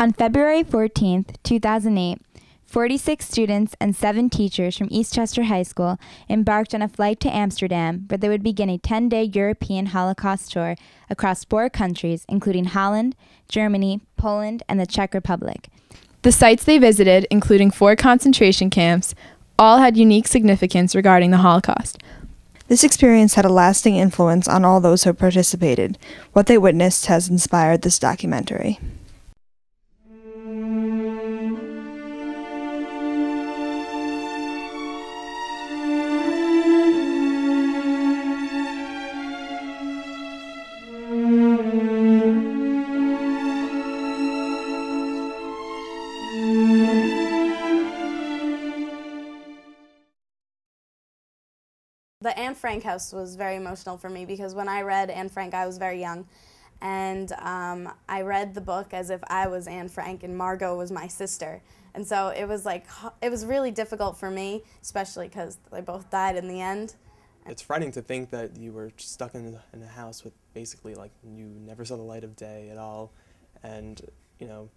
On February 14, 2008, 46 students and 7 teachers from Eastchester High School embarked on a flight to Amsterdam where they would begin a 10-day European Holocaust tour across 4 countries, including Holland, Germany, Poland, and the Czech Republic. The sites they visited, including 4 concentration camps, all had unique significance regarding the Holocaust. This experience had a lasting influence on all those who participated. What they witnessed has inspired this documentary. The Anne Frank house was very emotional for me because when I read Anne Frank, I was very young. And I read the book as if I was Anne Frank and Margot was my sister. And so it was really difficult for me, especially because they both died in the end. It's frightening to think that you were stuck in a house with basically, like, you never saw the light of day at all. And, you know,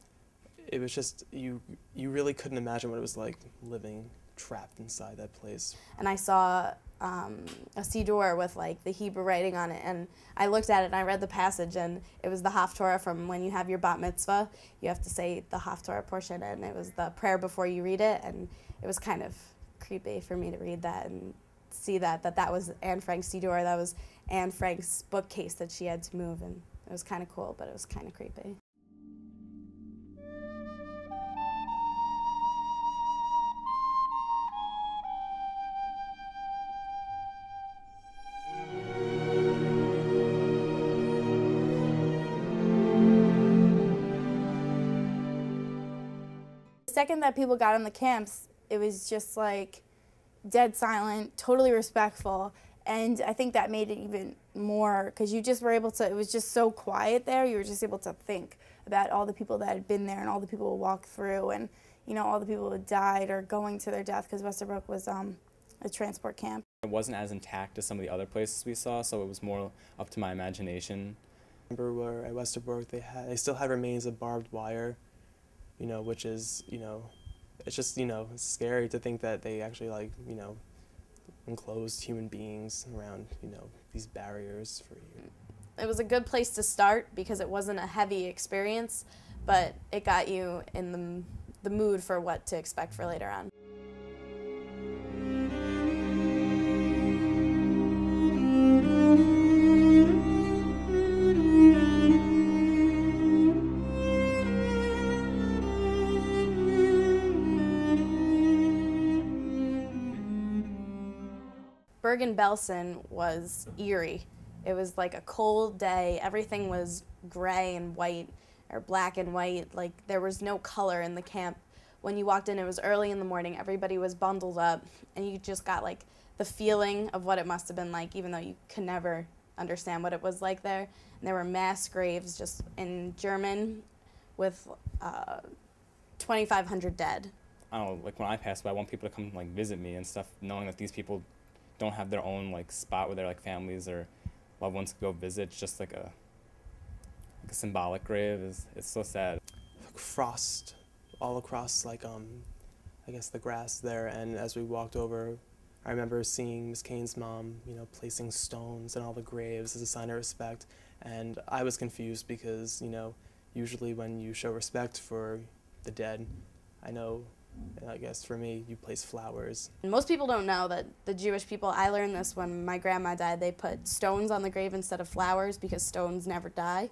it was just, you really couldn't imagine what it was like living trapped inside that place. And I saw a siddur with like the Hebrew writing on it, and I looked at it and I read the passage, and it was the Haftorah from when you have your bat mitzvah. You have to say the Haftorah portion, and it was the prayer before you read it, and it was kind of creepy for me to read that and see that was Anne Frank's siddur, that was Anne Frank's bookcase that she had to move, and it was kind of cool, but it was kind of creepy. The second that people got in the camps, it was just like dead silent, totally respectful, and I think that made it even more because you just were able to, it was just so quiet there, you were just able to think about all the people that had been there and all the people who walked through, and you know, all the people who had died or going to their death, because Westerbrook was a transport camp. It wasn't as intact as some of the other places we saw, so it was more up to my imagination. I remember where at Westerbrook they still had remains of barbed wire, you know, which is, you know, it's just, you know, it's scary to think that they actually, like, you know, enclosed human beings around, you know, these barriers for you. It was a good place to start because it wasn't a heavy experience, but it got you in the mood for what to expect for later on. Bergen-Belsen was eerie. It was like a cold day. Everything was gray and white, or black and white. Like, there was no color in the camp. When you walked in, it was early in the morning. Everybody was bundled up, and you just got like the feeling of what it must have been like, even though you could never understand what it was like there. And there were mass graves just in German with 2,500 dead. I don't know, like when I pass by, I want people to come like visit me and stuff, knowing that these people don't have their own like spot where their like families or loved ones could go visit. It's just like a symbolic grave. It's so sad. Frost all across, like, I guess the grass there, and as we walked over, I remember seeing Miss Kane's mom, you know, placing stones in all the graves as a sign of respect, and I was confused because, you know, usually when you show respect for the dead, I guess for me, you place flowers. Most people don't know that the Jewish people, I learned this when my grandma died, they put stones on the grave instead of flowers because stones never die.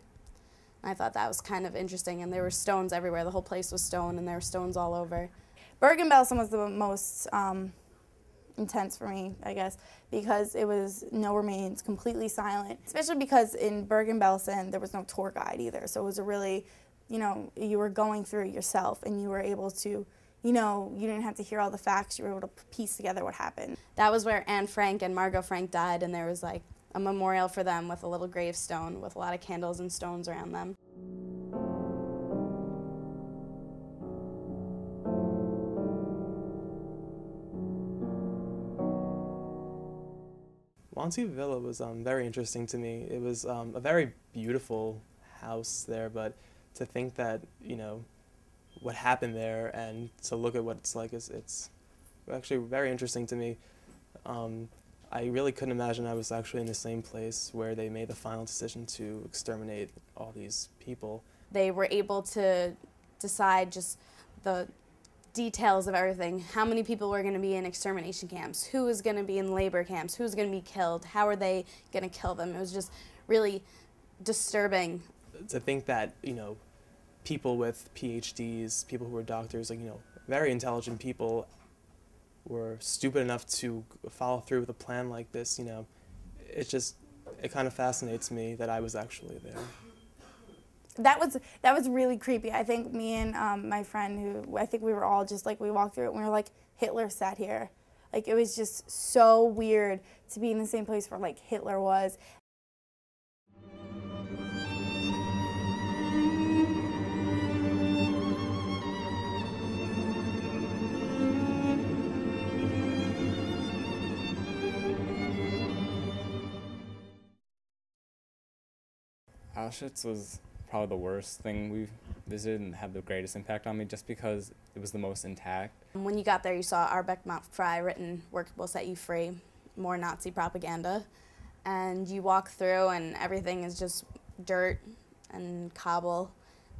And I thought that was kind of interesting, and there were stones everywhere. The whole place was stone, and there were stones all over. Bergen-Belsen was the most intense for me, I guess, because it was no remains, completely silent, especially because in Bergen-Belsen there was no tour guide either. So it was a really, you know, you were going through it yourself, and you were able to, you know, you didn't have to hear all the facts, you were able to piece together what happened. That was where Anne Frank and Margot Frank died, and there was like a memorial for them with a little gravestone with a lot of candles and stones around them. Wannsee Villa was very interesting to me. It was a very beautiful house there, but to think that, you know, what happened there and to look at what it's like it's actually very interesting to me. I really couldn't imagine I was actually in the same place where they made the final decision to exterminate all these people. They were able to decide just the details of everything. How many people were going to be in extermination camps? Who was going to be in labor camps? Who's going to be killed? How are they going to kill them? It was just really disturbing. To think that, you know, people with PhDs, people who were doctors, like, you know, very intelligent people were stupid enough to follow through with a plan like this, you know, it kind of fascinates me that I was actually there. That was really creepy. I think me and my friend, who I think we were all just like, we walked through it and we were like, Hitler sat here. Like, it was just so weird to be in the same place where like Hitler was. Auschwitz was probably the worst thing we've visited and had the greatest impact on me just because it was the most intact. When you got there, you saw Arbeck Mount Frye written, "Work will set you free," more Nazi propaganda. And you walk through and everything is just dirt and cobble.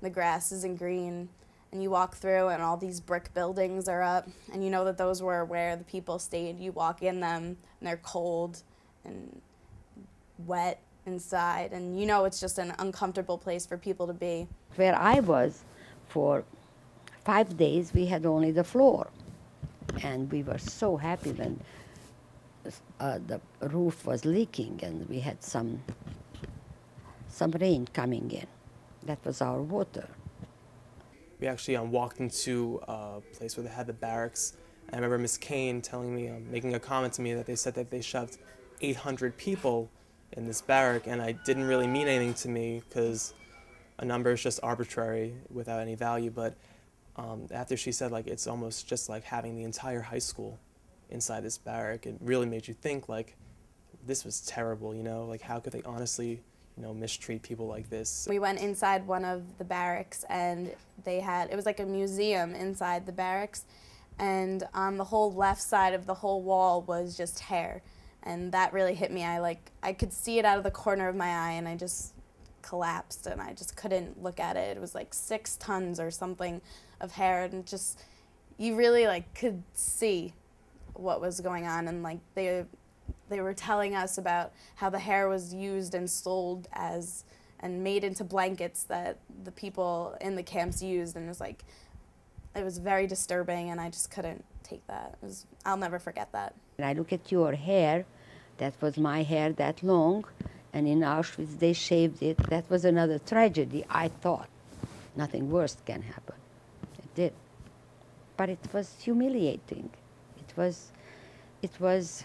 The grass isn't green. And you walk through and all these brick buildings are up. And you know that those were where the people stayed. You walk in them and they're cold and wet inside, and you know it's just an uncomfortable place for people to be. Where I was, for 5 days, we had only the floor. And we were so happy when the roof was leaking and we had some rain coming in. That was our water. We actually walked into a place where they had the barracks. And I remember Miss Kane telling me, making a comment to me that they said that they shoved 800 people in this barrack, and I didn't really mean anything to me because a number is just arbitrary without any value, but after she said like it's almost just like having the entire high school inside this barrack, it really made you think like this was terrible, you know, like how could they honestly, you know, mistreat people like this. We went inside one of the barracks and it was like a museum inside the barracks, and on the whole left side of the whole wall was just hair. And that really hit me. I could see it out of the corner of my eye, and I just collapsed, and I just couldn't look at it. It was like 6 tons or something of hair, and just, you really like could see what was going on. And like they were telling us about how the hair was used and sold as and made into blankets that the people in the camps used, and it was very disturbing, and I just couldn't take that. I'll never forget that. And I look at your hair, that was my hair that long, and in Auschwitz they shaved it. That was another tragedy, I thought. Nothing worse can happen. It did. But it was humiliating. It was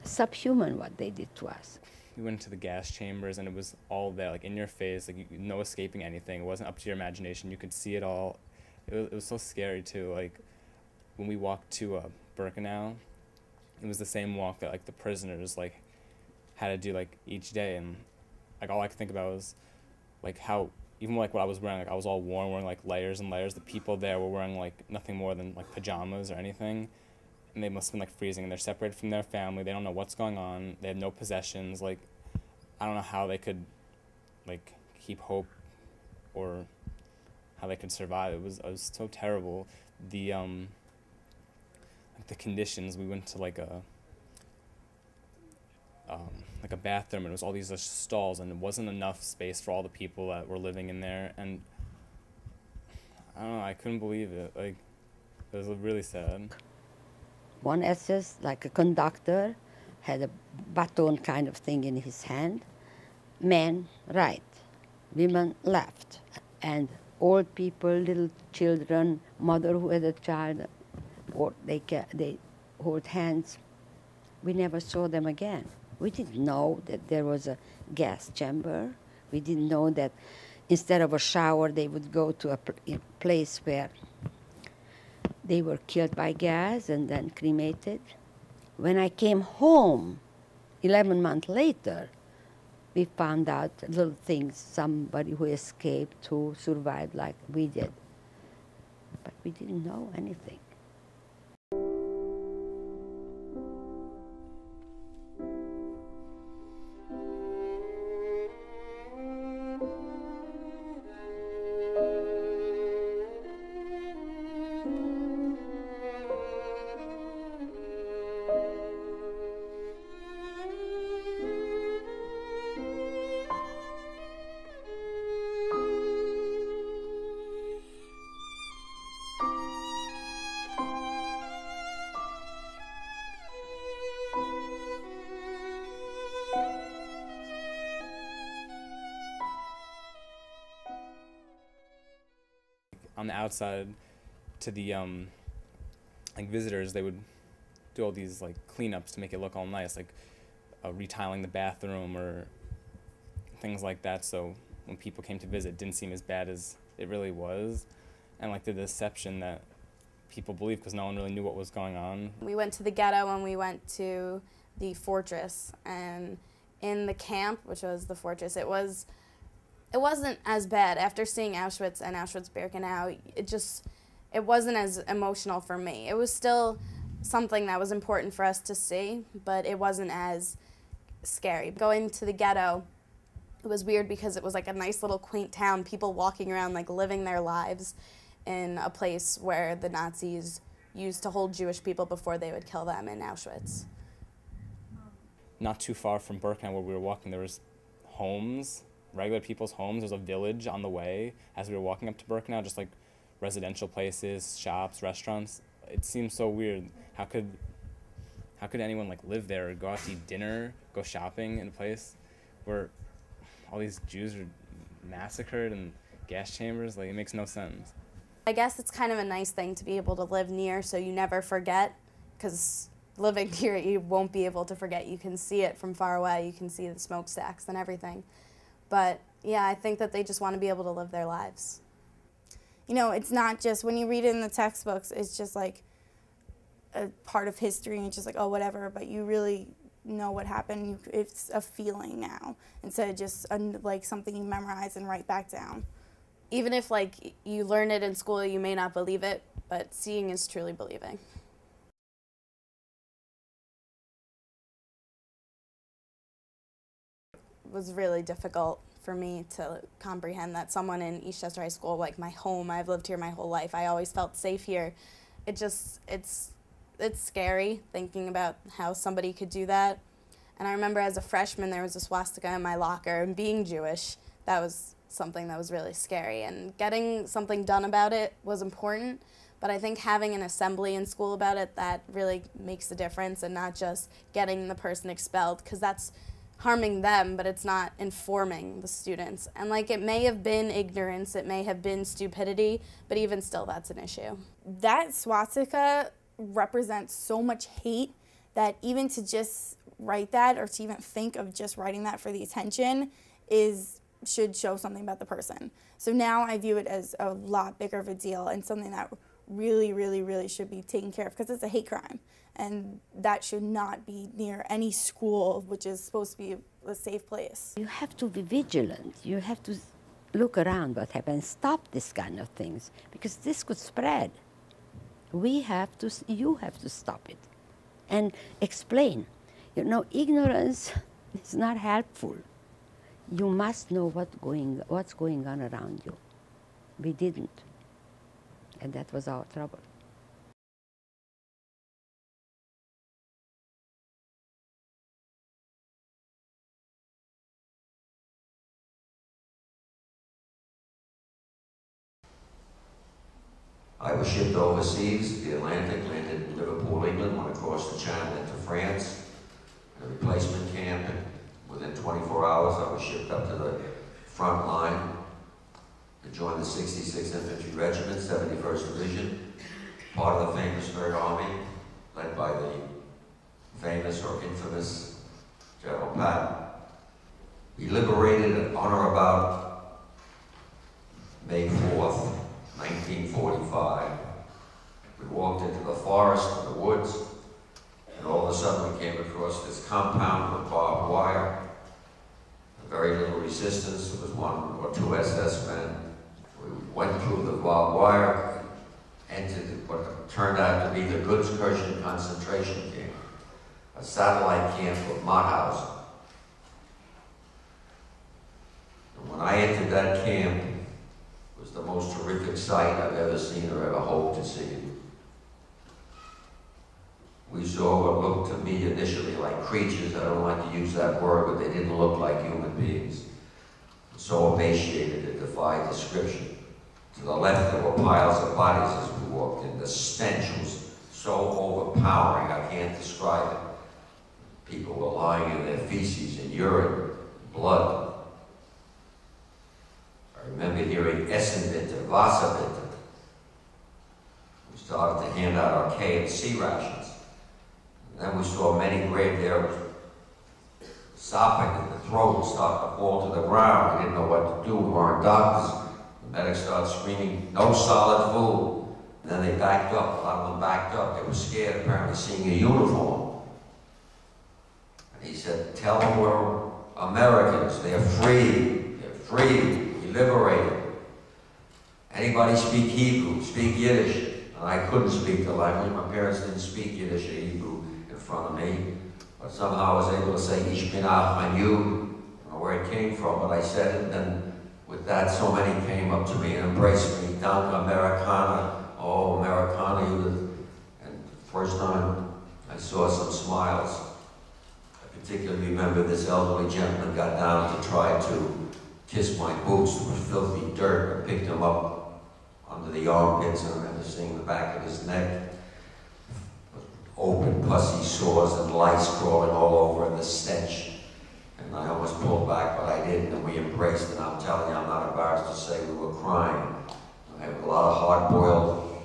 subhuman what they did to us. We went into the gas chambers and it was all there, like in your face, like no escaping anything. It wasn't up to your imagination. You could see it all. It was so scary too. Like when we walked to Birkenau, it was the same walk that like the prisoners like had to do like each day, and like all I could think about was like how even like what I was wearing, like I was all worn, wearing like layers and layers. The people there were wearing like nothing more than like pajamas or anything, and they must have been like freezing, and they're separated from their family. They don't know what's going on. They have no possessions. Like I don't know how they could like keep hope or how they could survive. It was so terrible. The conditions, we went to like a bathroom, and it was all these stalls, and it wasn't enough space for all the people that were living in there, and I don't know, I couldn't believe it. Like it was really sad. One SS, like a conductor, had a baton kind of thing in his hand. Men right, women left, and old people, little children, mother who had a child, or they hold hands. We never saw them again. We didn't know that there was a gas chamber. We didn't know that instead of a shower, they would go to a place where they were killed by gas and then cremated. When I came home, 11 months later, we found out little things, somebody who escaped, who survived like we did. but we didn't know anything. On the outside, to the like visitors, they would do all these like cleanups to make it look all nice, like retiling the bathroom or things like that. So when people came to visit, it didn't seem as bad as it really was, and like the deception that people believed because no one really knew what was going on. We went to the ghetto and we went to the fortress, and in the camp, which was the fortress, it wasn't as bad. After seeing Auschwitz and Auschwitz-Birkenau, it wasn't as emotional for me. It was still something that was important for us to see, but it wasn't as scary. Going to the ghetto, it was weird because it was like a nice little quaint town, people walking around like living their lives in a place where the Nazis used to hold Jewish people before they would kill them in Auschwitz. Not too far from Birkenau where we were walking, there was homes, regular people's homes. There's a village on the way as we were walking up to Birkenau, just like residential places, shops, restaurants. It seems so weird. How could anyone like live there or go out to eat dinner, go shopping in a place where all these Jews are massacred in gas chambers? Like, it makes no sense. I guess it's kind of a nice thing to be able to live near so you never forget, because living here you won't be able to forget. You can see it from far away. You can see the smokestacks and everything. But yeah, I think that they just want to be able to live their lives. You know, it's not just, when you read it in the textbooks, it's just like a part of history and it's just like, oh, whatever, but you really know what happened. It's a feeling now instead of just like something you memorize and write back down. Even if like you learn it in school, you may not believe it, but seeing is truly believing. It was really difficult for me to comprehend that someone in East Chester High School, like my home, I've lived here my whole life, I always felt safe here. It's scary thinking about how somebody could do that. And I remember as a freshman there was a swastika in my locker, and being Jewish, that was something that was really scary. And getting something done about it was important, but I think having an assembly in school about it, that really makes a difference, and not just getting the person expelled, because that's harming them, but it's not informing the students. And like, it may have been ignorance, it may have been stupidity, but even still, that's an issue. That swastika represents so much hate that even to just write that, or to even think of just writing that for the attention, should show something about the person. So now I view it as a lot bigger of a deal, and something that really, really, really should be taken care of, because it's a hate crime, and that should not be near any school, which is supposed to be a safe place. You have to be vigilant. You have to look around what happens, stop this kind of things, because this could spread. You have to stop it and explain. You know, ignorance is not helpful. You must know what's going on around you. We didn't. And that was our trouble. I was shipped overseas, the Atlantic, landed in Liverpool, England, went across the Channel into France, a replacement camp, and within 24 hours I was shipped up to the front line to join the 66th Infantry Regiment, 71st Division, part of the famous Third Army, led by the famous or infamous General Patton. We liberated on or about May 4th, 1945. We walked into the forest and the woods, and all of a sudden we came across this compound with barbed wire. Very little resistance. There was one or two SS men. We went through the barbed wire, entered what turned out to be the Gunskirchen concentration camp, a satellite camp of Mauthausen. And when I entered that camp, it was the most horrific sight I've ever seen or ever hoped to see. We saw what looked to me initially like creatures. I don't like to use that word, but they didn't look like human beings. So emaciated it defied description. To the left there were piles of bodies as we walked in. The stench was so overpowering I can't describe it. People were lying in their feces and urine, blood. I remember hearing Essen bitte, Wasser bitte. We started to hand out our K&C rations. And then we saw many grave there sopping and the throat would start to fall to the ground. We didn't know what to do. We weren't doctors. The medics started screaming, "No solid food." And then they backed up. A lot of them backed up. They were scared, apparently, seeing a uniform. And he said, "Tell them we're Americans. They're free. They're free. We liberated. Anybody speak Hebrew? Speak Yiddish." And I couldn't speak the language. My parents didn't speak Yiddish or Hebrew in front of me. But somehow I was able to say, "Ich bin Ahmed," I knew where it came from, but I said it, and then with that, so many came up to me and embraced me. "Danke, Americana." "Oh, Americana, you." And the first time I saw some smiles. I particularly remember this elderly gentleman got down to try to kiss my boots. There was filthy dirt. I picked him up under the armpits, and I remember seeing the back of his neck. Open, pussy sores and lice crawling all over, and the stench. And I almost pulled back, but I didn't, and we embraced, and I'm telling you, I'm not embarrassed to say we were crying. I have a lot of hard-boiled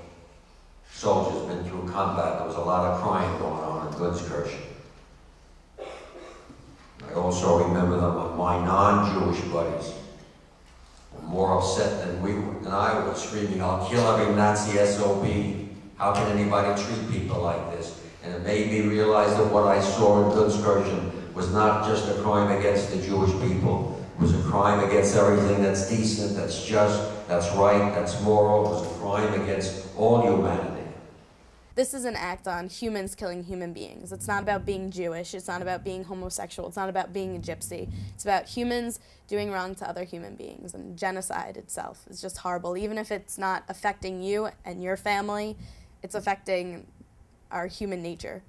soldiers been through combat. There was a lot of crying going on in Gunskirchen. I also remember them, my non-Jewish buddies were more upset than I was, screaming, "I'll kill every Nazi SOB. How can anybody treat people like this?" And it made me realize that what I saw in Gunskirchen was not just a crime against the Jewish people. It was a crime against everything that's decent, that's just, that's right, that's moral. It was a crime against all humanity. This is an act on humans killing human beings. It's not about being Jewish. It's not about being homosexual. It's not about being a gypsy. It's about humans doing wrong to other human beings. And genocide itself is just horrible. Even if it's not affecting you and your family, it's affecting our human nature.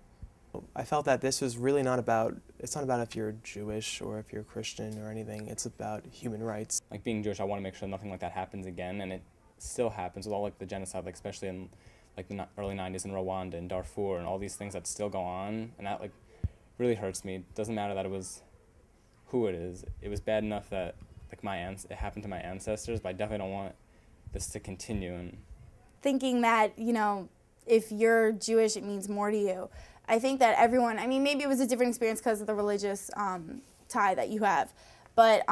I felt that this was really not about, it's not about if you're Jewish or if you're Christian or anything. It's about human rights. Like being Jewish, I want to make sure nothing like that happens again, and it still happens with all like the genocide, like especially in like the early 90s in Rwanda and Darfur and all these things that still go on, and that like really hurts me. It doesn't matter that it was who it is. It was bad enough that like it happened to my ancestors, but I definitely don't want this to continue. And thinking that, you know, if you're Jewish, it means more to you. I think that everyone, I mean, maybe it was a different experience because of the religious tie that you have, but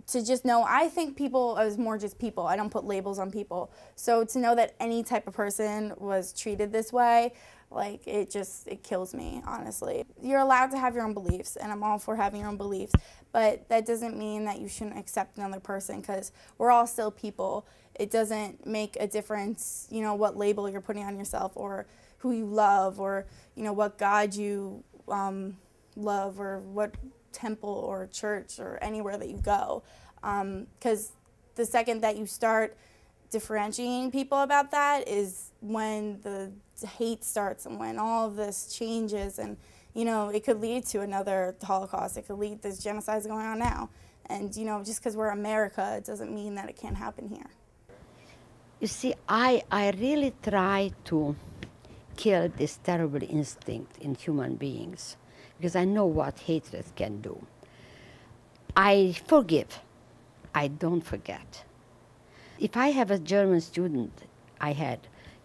to just know, I think people as more just people. I don't put labels on people. So to know that any type of person was treated this way, like it kills me, honestly. You're allowed to have your own beliefs, and I'm all for having your own beliefs, but that doesn't mean that you shouldn't accept another person, because we're all still people. It doesn't make a difference, you know, what label you're putting on yourself, or who you love, or, you know, what God you love, or what temple or church or anywhere that you go. Because the second that you start differentiating people about that is when the hate starts and when all of this changes, and, you know, it could lead to another Holocaust. It could lead, there's genocides going on now. And, you know, just because we're America, it doesn't mean that it can't happen here. You see, I really try to kill this terrible instinct in human beings, because I know what hatred can do. I forgive. I don't forget. If I have a German student I had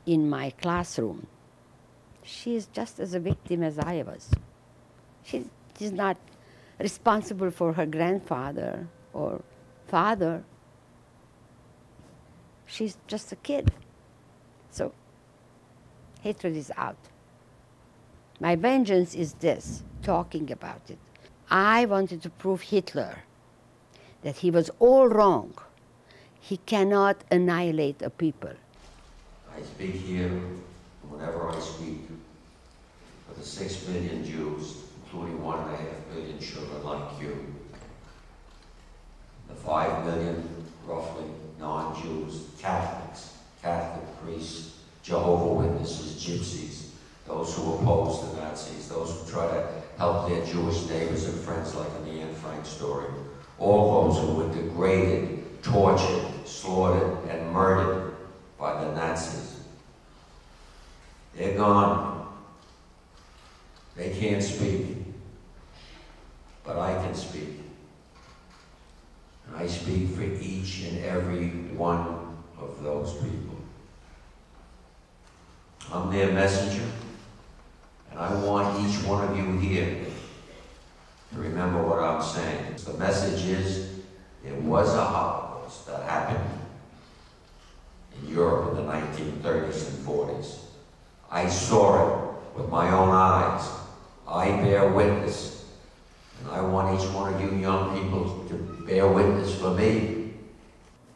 in my classroom, she is just as a victim as I was. She is not responsible for her grandfather or father. She's just a kid. So hatred is out. My vengeance is this, talking about it. I wanted to prove Hitler that he was all wrong. He cannot annihilate a people. I speak here, whenever I speak, for the 6 million Jews, including 1.5 million children like you. The 5 million, roughly, non-Jews, Catholics, Catholic priests, Jehovah's Witnesses, Gypsies, those who oppose the Nazis, those who try to help their Jewish neighbors and friends like in the Anne Frank story. All those who were degraded, tortured, slaughtered, and murdered by the Nazis. They're gone. They can't speak. But I can speak. And I speak for each and every one of those people. I'm their messenger, and I want each one of you here to remember what I'm saying. The message is, there was a Holocaust that happened in Europe in the 1930s and 40s. I saw it with my own eyes. I bear witness. And I want each one of you young people to bear witness for me.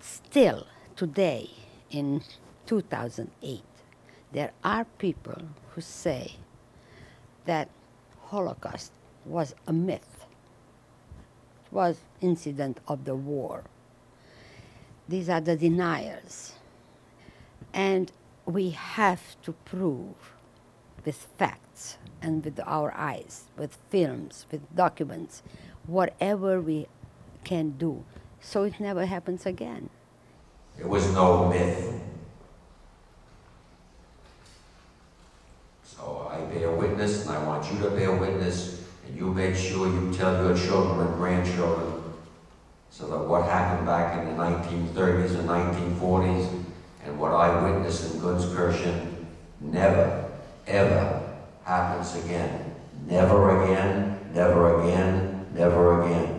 Still, today, in 2008, there are people who say that Holocaust was a myth. It was incident of the war. These are the deniers. And we have to prove with facts and with our eyes, with films, with documents, whatever we can do, so it never happens again. There was no myth. So I bear witness, and I want you to bear witness, and you make sure you tell your children and grandchildren so that what happened back in the 1930s and 1940s and what I witnessed in Gunskirchen never, ever happens again. Never again, never again, never again.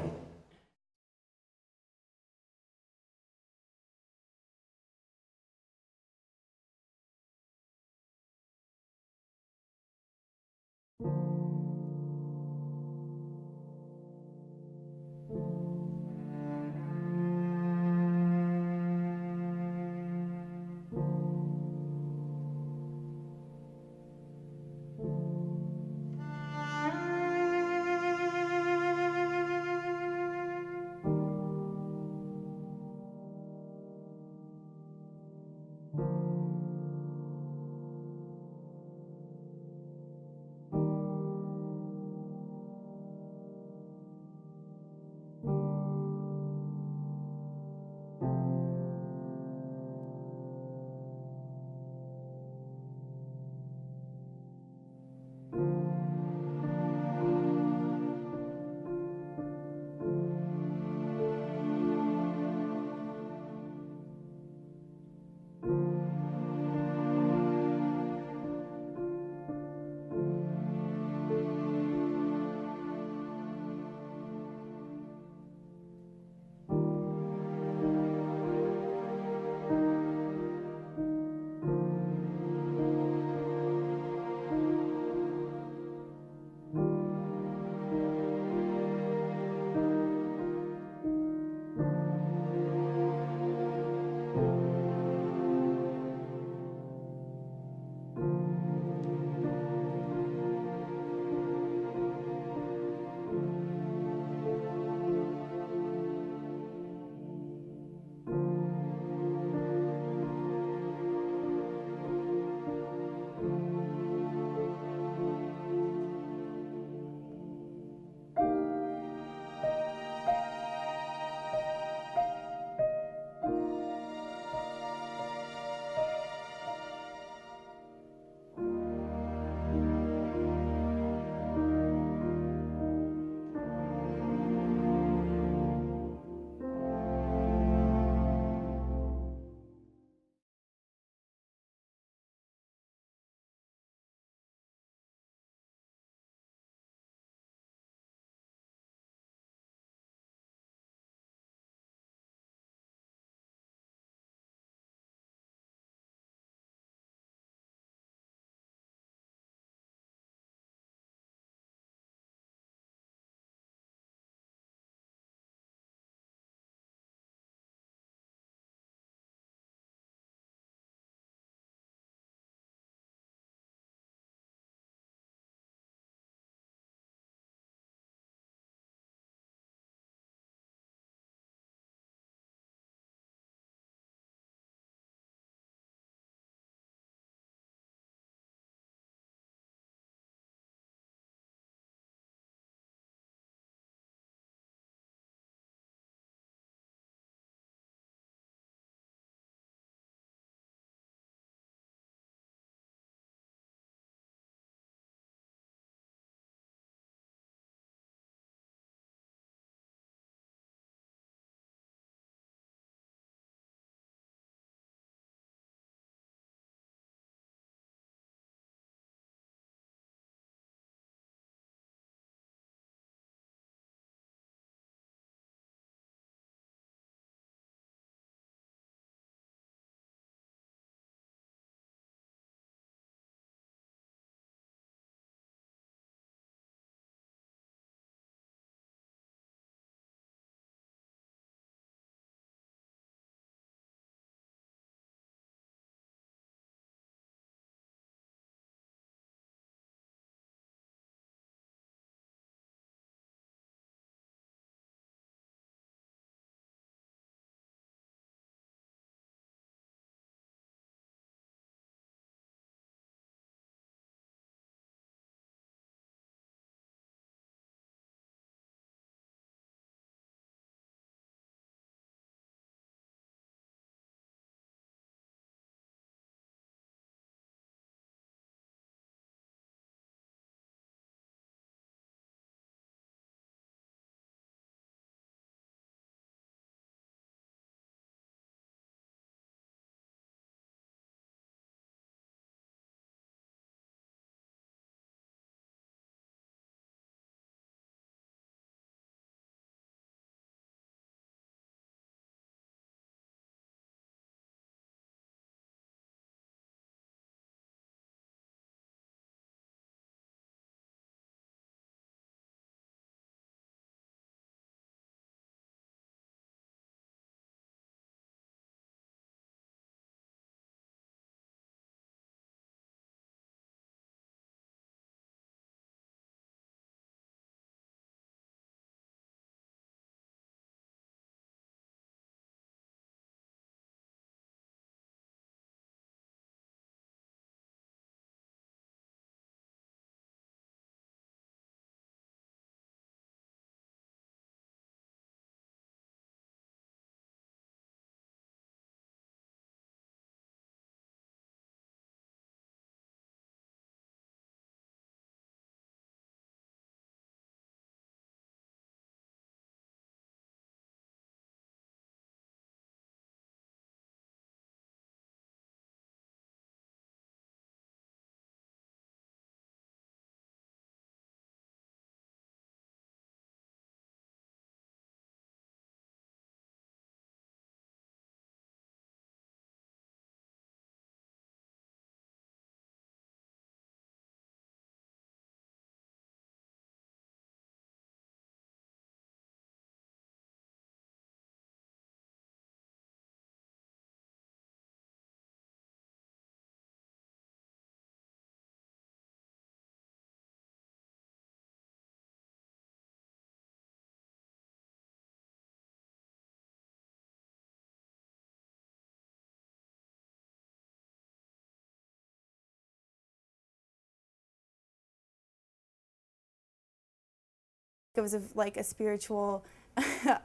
it was like a spiritual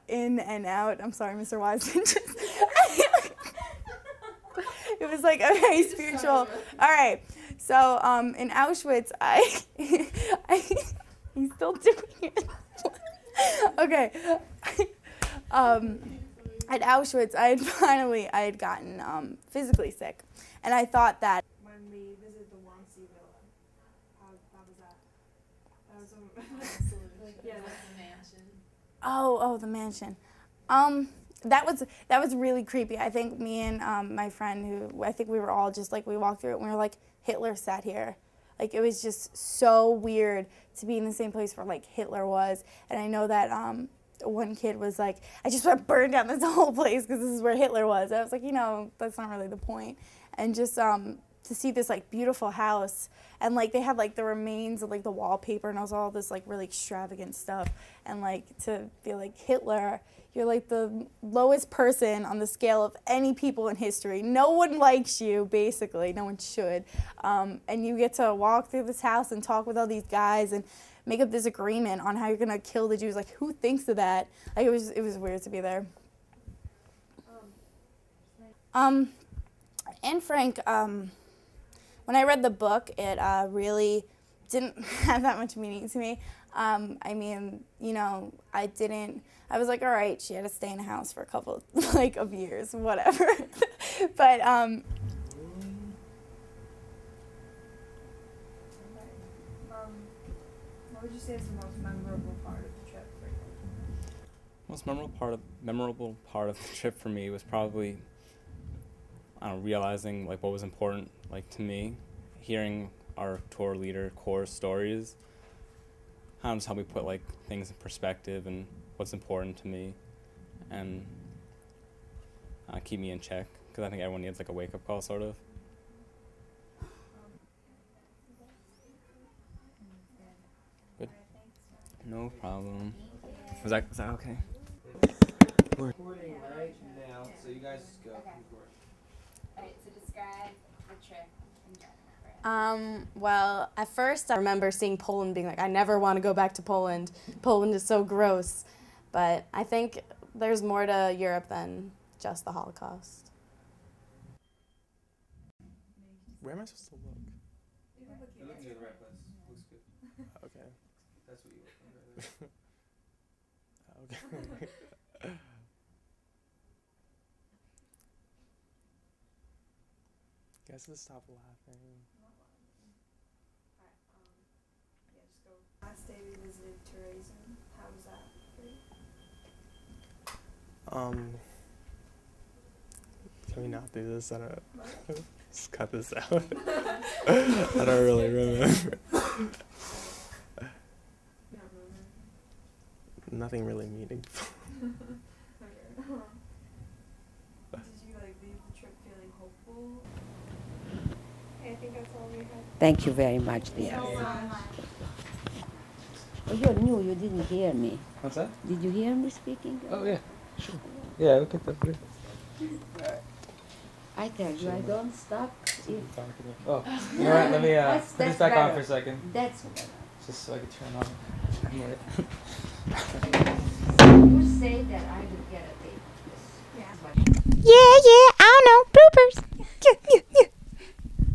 in and out. I'm sorry, Mr. Wiseman. It was like a very spiritual. All right. So in Auschwitz, he's still doing it. Okay. At Auschwitz, I had gotten physically sick, and I thought that. When we visited the Wangsi Villa, how was that? That was the mansion. Oh, the mansion. That was really creepy. I think me and my friend, who I think we were all just like, we walked through it and we were like, Hitler sat here. Like, it was just so weird to be in the same place where like Hitler was. And I know that one kid was like, I just want to burn down this whole place because this is where Hitler was. And I was like, you know, that's not really the point. And just to see this like beautiful house, and like they had like the remains of like the wallpaper and all this like really extravagant stuff, and like to be like Hitler, you're like the lowest person on the scale of any people in history. No one likes you, basically. No one should. And you get to walk through this house and talk with all these guys and make up this agreement on how you're gonna kill the Jews. Like, who thinks of that? Like, it was weird to be there. Anne Frank, when I read the book, it really didn't have that much meaning to me. I mean, you know, I was like, all right, she had to stay in a house for a couple of years, whatever. But what would you say is the most memorable part of the trip for you? Most memorable part of the trip for me was probably, I don't know, realizing like what was important like to me, hearing our tour leader Core's stories. Just help me put like things in perspective and what's important to me, and keep me in check, because I think everyone needs like a wake-up call, sort of. Good. No problem. Was that okay? We're recording right now, so you guys just go. Okay. Alright, so describe the trip in general. Well, at first I remember seeing Poland being like, I never want to go back to Poland. Poland is so gross. But I think there's more to Europe than just the Holocaust. Where am I supposed to look? You're looking at the right place. Looks good. Okay. That's what you look for. Okay. Guys, let's stop laughing. Yeah, just go. Last day we visited Terezin. How was that for you? Can we not do this? I don't. Just cut this out. I don't really remember. Nothing really meaningful. Okay. Did you leave the trip feeling hopeful? I think that's all we have. Thank you very much, dear. Oh, you're new. You didn't hear me. What's that? Did you hear me speaking? Oh, yeah. Sure. Yeah, look at that. Good. I tell you, I don't stop. Oh, you know what? Let me put this back on for a second. That's better. Just so I can turn on. You say that I would get a date. Yeah, I don't know. Bloopers. Yeah.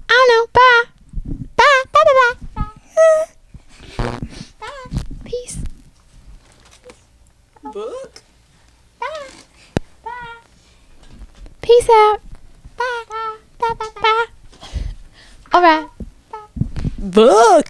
I don't know. Bye. Bye. Bye. Bye. Peace. Book? Bye. Bye. Peace out. Bye. Bye. Bye. Bye. All right. Book.